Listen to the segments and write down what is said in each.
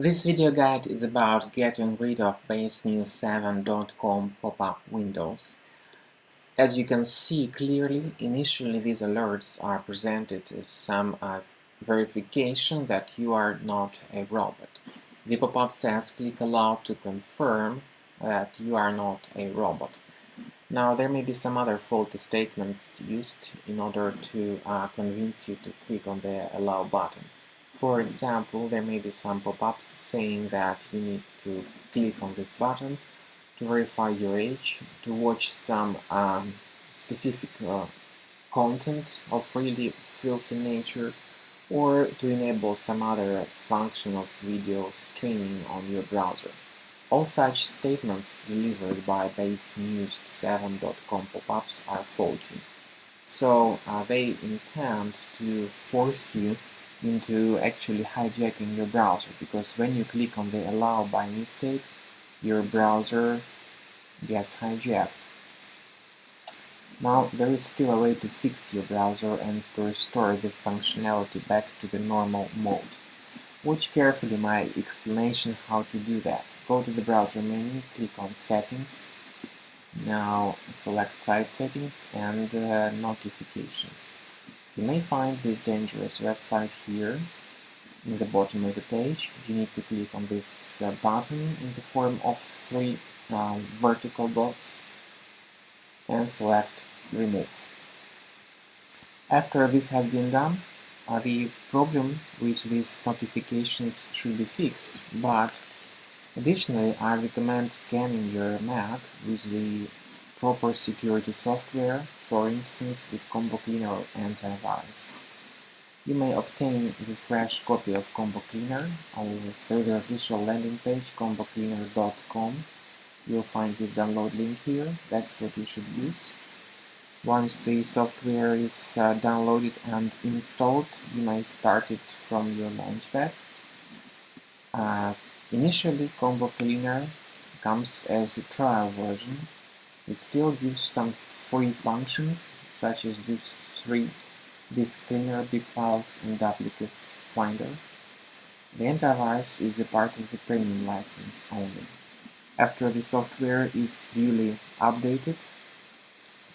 This video guide is about getting rid of basenews7.com pop-up windows. As you can see clearly, initially these alerts are presented as some verification that you are not a robot. The pop-up says click allow to confirm that you are not a robot. Now there may be some other faulty statements used in order to convince you to click on the allow button. For example, there may be some pop-ups saying that you need to click on this button to verify your age, to watch some specific content of really filthy nature, or to enable some other function of video streaming on your browser. All such statements delivered by basenews7.com pop-ups are faulty. So they intend to force you into actually hijacking your browser, because when you click on the allow by mistake, your browser gets hijacked. Now there is still a way to fix your browser and to restore the functionality back to the normal mode. Watch carefully my explanation how to do that. Go to the browser menu, click on Settings. Now select Site Settings and Notifications. You may find this dangerous website here in the bottom of the page. You need to click on this button in the form of three vertical dots and select Remove. After this has been done, the problem with these notifications should be fixed, but additionally I recommend scanning your Mac with the proper security software, for instance with Combo Cleaner or Antivirus. You may obtain the fresh copy of Combo Cleaner through the official landing page combocleaner.com. You'll find this download link here. That's what you should use. Once the software is downloaded and installed, you may start it from your Launchpad. Initially, Combo Cleaner comes as the trial version. It still gives some free functions, such as these three: Disk Cleaner, Big Files, and Duplicates Finder. The antivirus is the part of the premium license only. After the software is duly updated,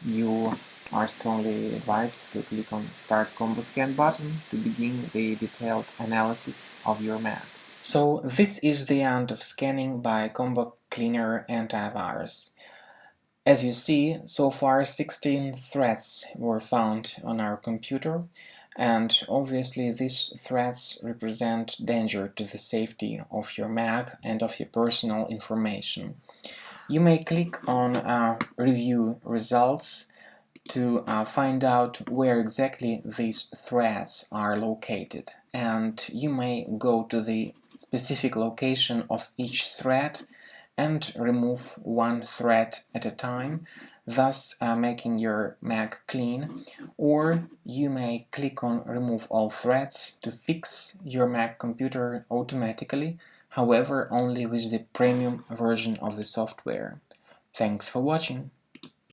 you are strongly advised to click on Start Combo Scan button to begin the detailed analysis of your Mac. So this is the end of scanning by Combo Cleaner Antivirus. As you see, so far 16 threats were found on our computer, and obviously these threats represent danger to the safety of your Mac and of your personal information. You may click on Review Results to find out where exactly these threats are located, and you may go to the specific location of each threat and remove one thread at a time, thus making your Mac clean. Or you may click on Remove All Threads to fix your Mac computer automatically, however only with the premium version of the software. Thanks for watching.